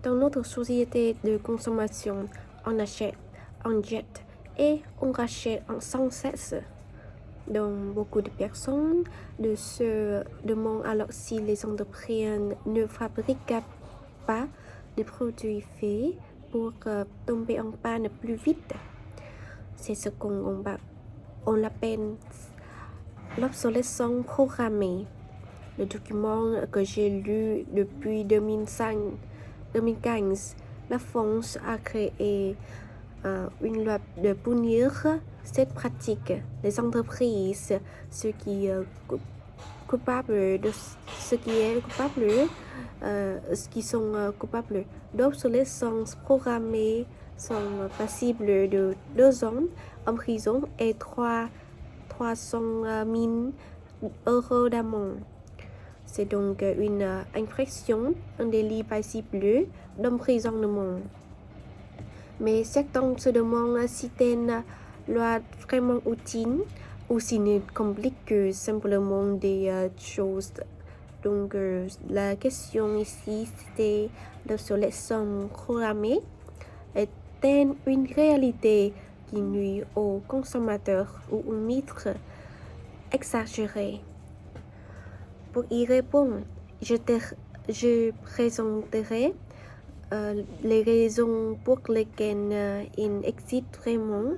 Dans notre société de consommation, on achète, on jette et on rachète sans cesse. Donc, beaucoup de personnes se demandent alors si les entreprises ne fabriquent pas de produits faits pour tomber en panne plus vite. C'est ce qu'on l'appelle l'obsolescence programmée. Le document que j'ai lu depuis 2015, la France a créé une loi de punir cette pratique. Les entreprises, ce qui est coupable d'obsolescence programmée sont passibles de 2 ans en prison et 300 000 euros d'amende. C'est donc une infraction, un délit passible d'emprisonnement. Mais certains se demandent si c'est une loi vraiment utile ou si ne complique simplement des choses. Donc la question ici, c'est l'obsolescence programmée est-elle une réalité qui nuit aux consommateurs ou un mythe exagéré? Pour y répondre, je présenterai les raisons pour lesquelles il existe vraiment,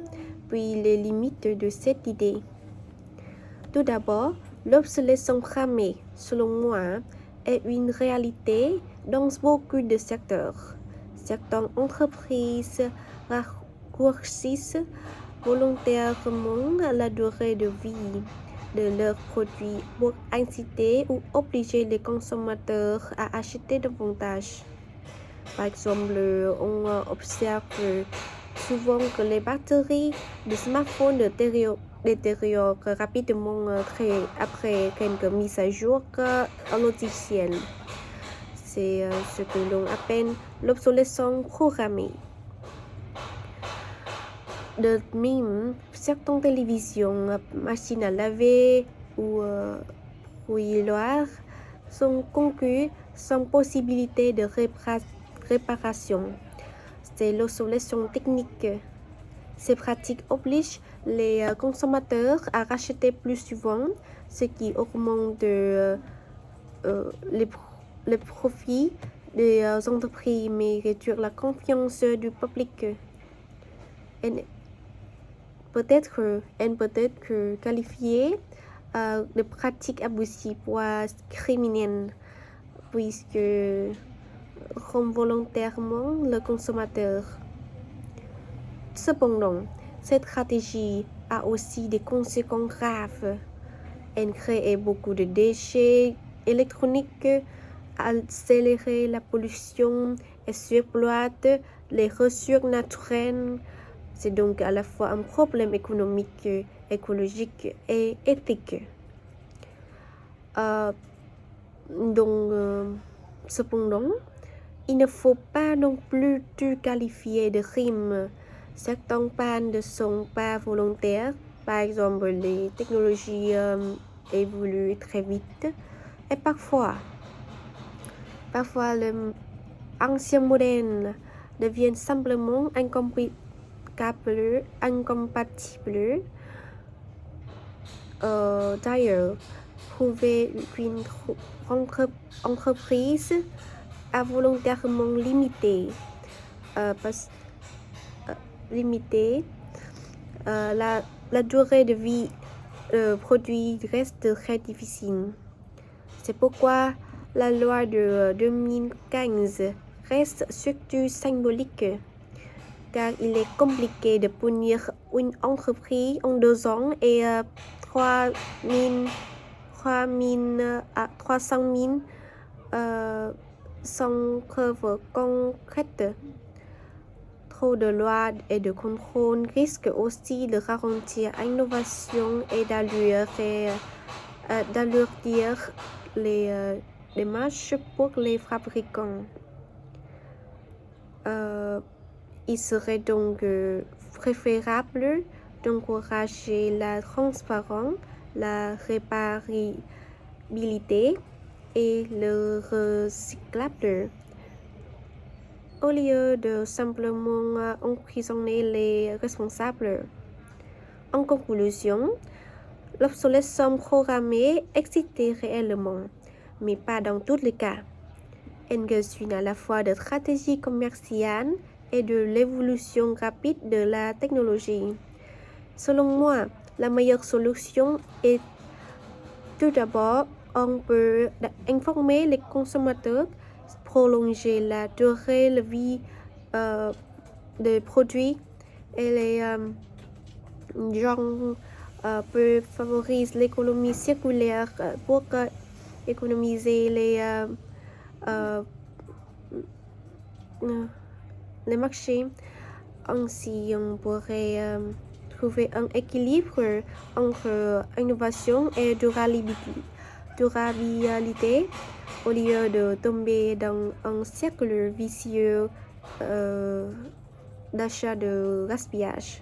puis les limites de cette idée. Tout d'abord, l'obsolescence programmée, selon moi, est une réalité dans beaucoup de secteurs. Certaines entreprises raccourcissent volontairement la durée de vie de leurs produits pour inciter ou obliger les consommateurs à acheter davantage. Par exemple, on observe souvent que les batteries de smartphones détériorent rapidement après quelques mises à jour logicielles. C'est ce que l'on appelle l'obsolescence programmée. De même, certaines télévisions, machines à laver ou brouilloires sont conçues sans possibilité de réparation. C'est l'obsolescence technique. Ces pratiques obligent les consommateurs à racheter plus souvent, ce qui augmente les profits des entreprises mais réduit la confiance du public. Peut-être qualifiée de pratique abusive ou criminelle, puisque rend volontairement le consommateur. Cependant, cette stratégie a aussi des conséquences graves. Elle crée beaucoup de déchets électroniques, accélère la pollution et surexploite les ressources naturelles. C'est donc à la fois un problème économique, écologique et éthique. Cependant, il ne faut pas non plus tout qualifier de crime. Certaines pannes ne sont pas volontaires. Par exemple, les technologies évoluent très vite. Et parfois l'ancien modèle devient simplement incompatible. D'ailleurs, prouver qu'une entreprise a volontairement limité la durée de vie produit reste très difficile. C'est pourquoi la loi de 2015 reste surtout symbolique, car il est compliqué de punir une entreprise en 2 ans et 300 000 sans preuve concrète. Trop de lois et de contrôle risquent aussi de ralentir l'innovation et d'alourdir les démarches pour les fabricants. Il serait donc préférable d'encourager la transparence, la réparabilité et le recyclable au lieu de simplement emprisonner les responsables. En conclusion, l'obsolescence programmée existe réellement, mais pas dans tous les cas. Elle suit à la fois de stratégies commerciales et de l'évolution rapide de la technologie. Selon moi, la meilleure solution est tout d'abord, on peut informer les consommateurs, prolonger la durée de vie des produits et les gens peuvent favoriser l'économie circulaire pour économiser les marchés. Ainsi, on pourrait trouver un équilibre entre innovation et durabilité au lieu de tomber dans un cercle vicieux d'achat de gaspillage.